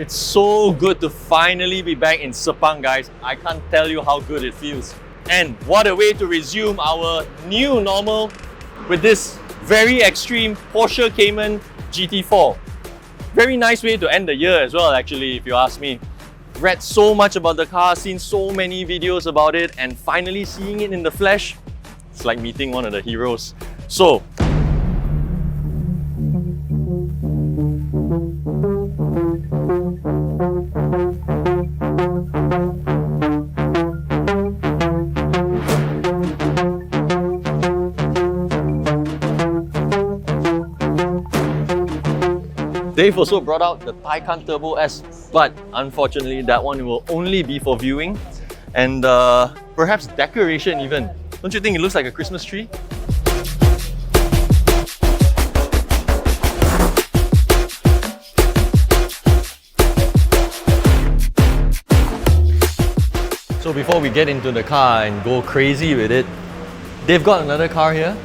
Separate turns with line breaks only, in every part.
It's so good to finally be back in Sepang, guys. I can't tell you how good it feels. And what a way to resume our new normal with this very extreme Porsche Cayman GT4. Very nice way to end the year as well, actually, if you ask me. Read so much about the car, seen so many videos about it, and finally seeing it in the flesh, it's like meeting one of the heroes. So, they've also brought out the Taycan Turbo S, but unfortunately that one will only be for viewing and perhaps decoration even. Don't you think it looks like a Christmas tree? So before we get into the car and go crazy with it, they've got another car here.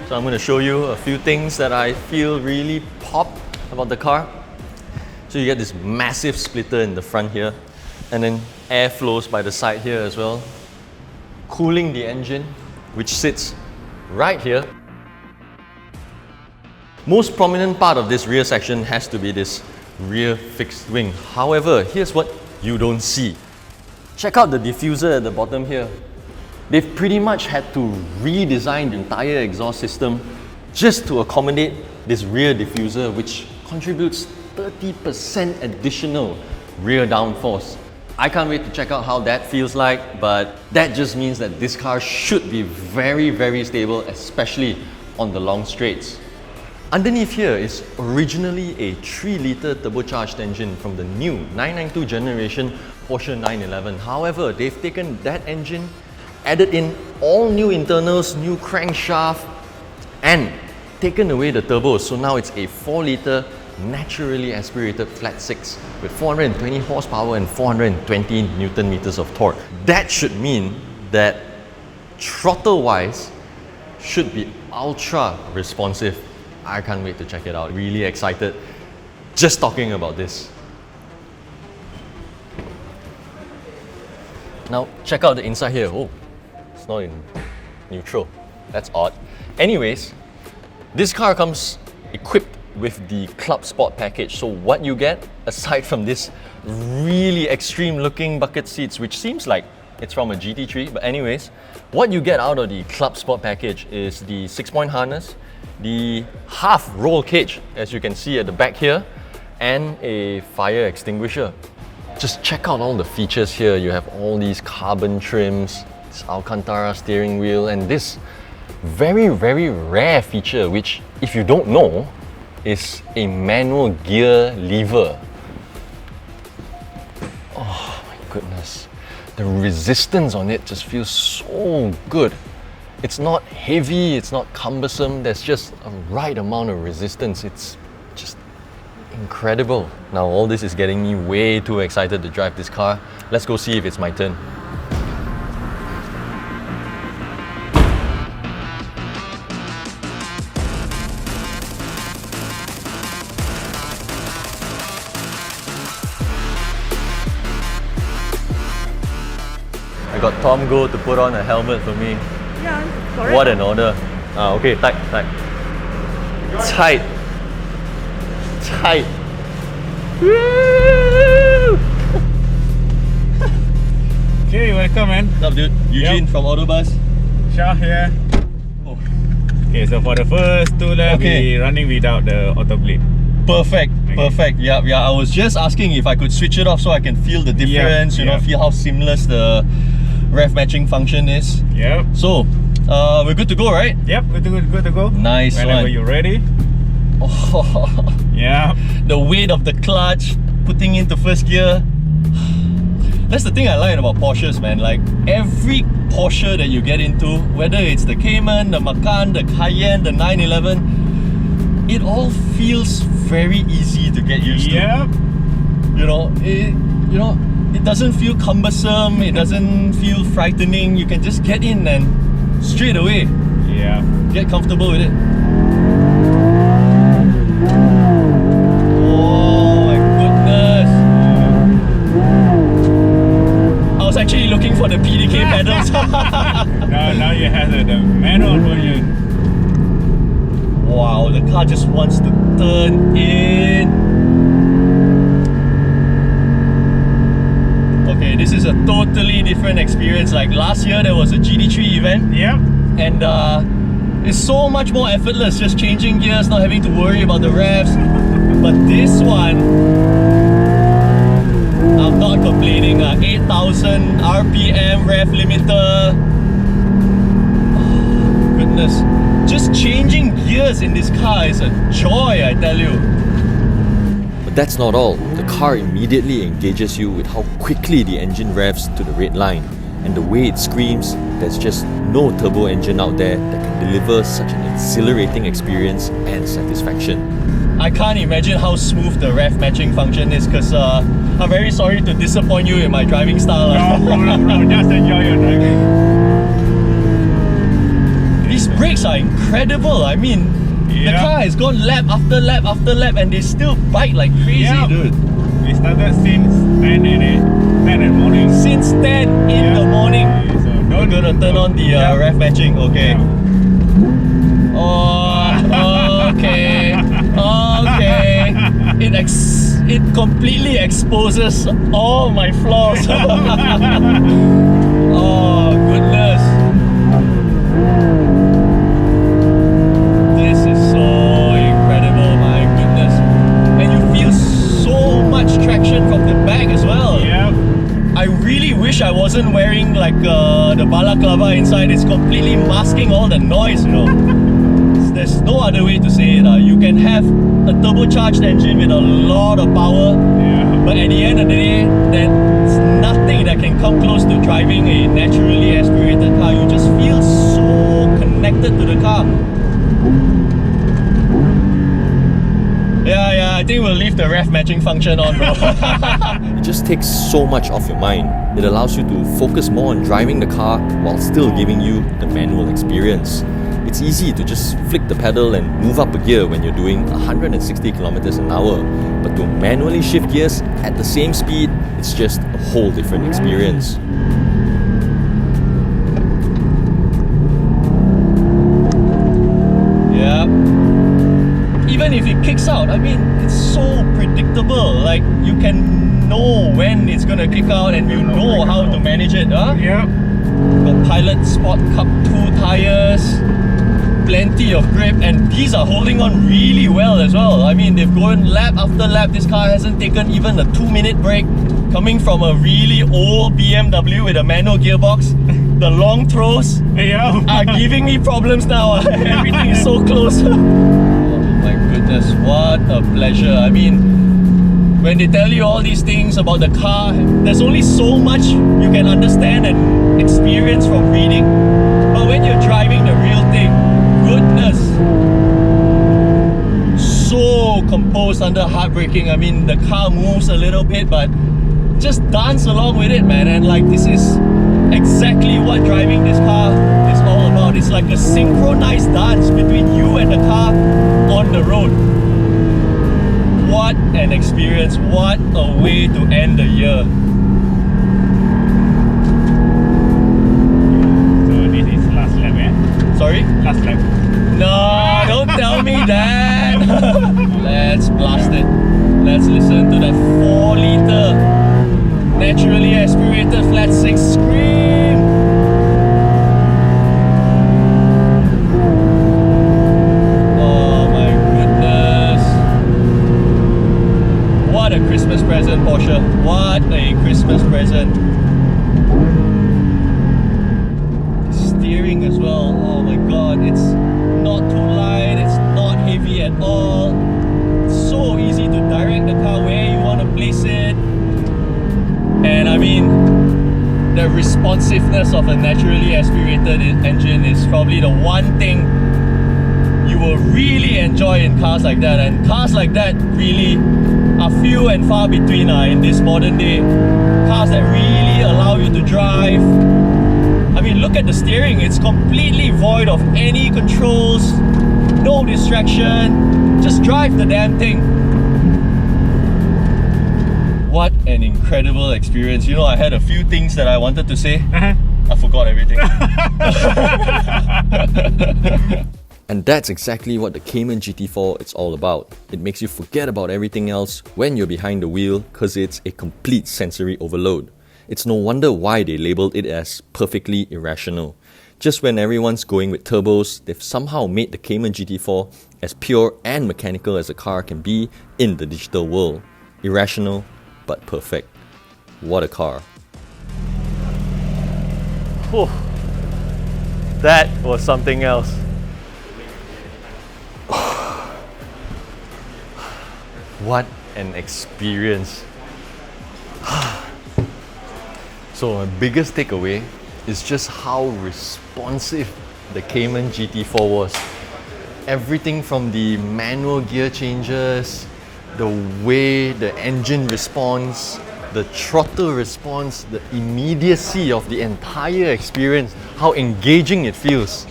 So I'm going to show you a few things that I feel really pop about the car. So you get this massive splitter in the front here, and then air flows by the side here as well, cooling the engine, which sits right here. Most prominent part of this rear section has to be this rear fixed wing. However, here's what you don't see. Check out the diffuser at the bottom here. They've pretty much had to redesign the entire exhaust system just to accommodate this rear diffuser, which contributes 30% additional rear downforce. I can't wait to check out how that feels like, but that just means that this car should be very, very stable, especially on the long straights. Underneath here is originally a 3-litre turbocharged engine from the new 992 generation Porsche 911. However, they've taken that engine, added in all new internals, new crankshaft, and taken away the turbos. So now it's a 4-litre naturally aspirated flat 6 with 420 horsepower and 420 Newton meters of torque. That should mean that throttle wise should be ultra responsive. I can't wait to check it out. Really excited just talking about this. Now check out the inside here. Oh, it's not in neutral. That's odd. Anyways, this car comes equipped with the Club Sport package. So what you get, aside from this really extreme looking bucket seats, which seems like it's from a GT3, but anyways, what you get out of the Club Sport package is the 6-point harness, the half roll cage, as you can see at the back here, and a fire extinguisher. Just check out all the features here. You have all these carbon trims, this Alcantara steering wheel, and this very, very rare feature, which if you don't know, is a manual gear lever. Oh my goodness. The resistance on it just feels so good. It's not heavy, it's not cumbersome, there's just a right amount of resistance. It's just incredible. Now all this is getting me way too excited to drive this car. Let's go see if it's my turn. I got Tom Go to put on a helmet for me.
Yeah, correct.
What an order. Okay, tight. Tight. Woo!
Okay, welcome man.
What's up dude? Eugene from AutoBuzz.
Shah here.
Oh.
Okay, so for the first two laps, we're running without the auto bleed.
Perfect. Yeah. I was just asking if I could switch it off so I can feel the difference, you know, feel how seamless the rev matching function is.
Yep.
So, we're good to go, right?
Yep, good to go.
Nice
Whenever
one.
you're ready.
Oh.
Yeah.
The weight of the clutch, putting into first gear. That's the thing I like about Porsches, man. Like every Porsche that you get into, whether it's the Cayman, the Macan, the Cayenne, the 911, it all feels very easy to get used to. You know, it doesn't feel cumbersome, it doesn't feel frightening. You can just get in and straight away get comfortable with it. Oh my goodness. car just wants to turn in. Okay, this is a totally different experience. Like last year there was a GT3 event.
Yeah.
And it's so much more effortless, just changing gears, not having to worry about the revs. But this one, I'm not complaining. 8,000 RPM rev limiter. Oh, goodness. Just changing gears in this car is a joy, I tell you.
But that's not all. The car immediately engages you with how quickly the engine revs to the red line. And the way it screams, there's just no turbo engine out there that can deliver such an exhilarating experience and satisfaction.
I can't imagine how smooth the rev matching function is, because I'm very sorry to disappoint you in my driving style.
No problem, bro. Just enjoy your driving.
These brakes are incredible. I mean, the car has gone lap after lap after lap and they still bite like crazy, dude.
We started since 10 in the morning.
Since 10 in the morning.
So
We're gonna turn on the rev matching, okay. Oh, okay. Okay. It completely exposes all my flaws. Oh, goodness. This is so incredible, my goodness. And you feel so much traction from the back as well.
Yeah.
I really wish I wasn't wearing like the balaclava inside. It's completely masking all the noise, you know. There's no other way to say it. You can have a turbocharged engine with a lot of power, but at the end of the day, there's nothing that can come close to driving a naturally aspirated car. You just feel so connected to the car. Yeah, I think we'll leave the rev matching function on, bro.
It just takes so much off your mind. It allows you to focus more on driving the car while still giving you the manual experience. It's easy to just flick the pedal and move up a gear when you're doing 160 kilometers an hour, but to manually shift gears at the same speed, it's just a whole different experience.
Yeah. Even if it kicks out, I mean, it's so predictable. Like, you can know when it's gonna kick out and you know how to manage it, huh?
Yeah.
Got Pilot Sport Cup 2 tires, plenty of grip, and these are holding on really well as well. I mean, they've gone lap after lap. This car hasn't taken even a 2-minute break. Coming from a really old BMW with a manual gearbox, the long throws are giving me problems now. Everything is so close. Oh my goodness, what a pleasure. I mean, when they tell you all these things about the car, there's only so much you can understand and experience from reading. But when you're driving the real thing, goodness, so composed under hard braking. I mean, the car moves a little bit, but just dance along with it, man. And like, this is exactly what driving this car is all about. It's like a synchronized dance between you and the car on the road. What an experience, what a way to end the year.
So this is last lap, eh?
Sorry?
Last lap.
No, don't tell me that. Let's blast it. Let's listen to that 4-liter naturally aspirated flat 6 scream. Oh my goodness. What a Christmas present, Porsche. What a Christmas present. The steering as well. Oh my god, it's not too light, it's not heavy at all. It's so easy to direct the car where you want to place it. And I mean, the responsiveness of a naturally aspirated engine is probably the one thing you will really enjoy in cars like that. And cars like that really are few and far between in this modern day. Cars that really allow you to drive. I mean, look at the steering. It's completely void of any controls, no distraction. Just drive the damn thing. What an incredible experience. You know, I had a few things that I wanted to say. I forgot everything.
And that's exactly what the Cayman GT4 is all about. It makes you forget about everything else when you're behind the wheel because it's a complete sensory overload. It's no wonder why they labelled it as perfectly irrational. Just when everyone's going with turbos, they've somehow made the Cayman GT4 as pure and mechanical as a car can be in the digital world. Irrational, but perfect. What a car.
Whew. That was something else. What an experience. So my biggest takeaway is just how responsive the Cayman GT4 was. Everything from the manual gear changes, the way the engine responds, the throttle response, the immediacy of the entire experience, how engaging it feels.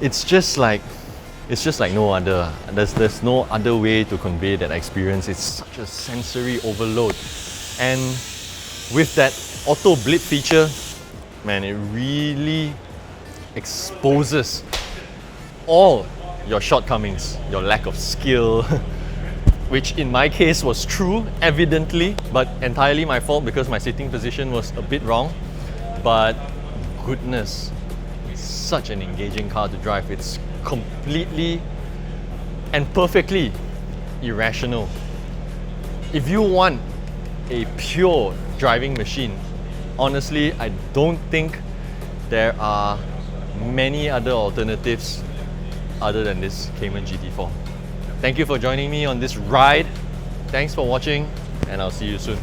It's just like no other. There's no other way to convey that experience. It's such a sensory overload. And with that auto blip feature, man, it really exposes all your shortcomings, your lack of skill, which in my case was true, evidently, but entirely my fault because my sitting position was a bit wrong. But goodness, it's such an engaging car to drive. It's completely and perfectly irrational. If you want a pure driving machine, honestly, I don't think there are many other alternatives other than this Cayman GT4. Thank you for joining me on this ride. Thanks for watching, and I'll see you soon.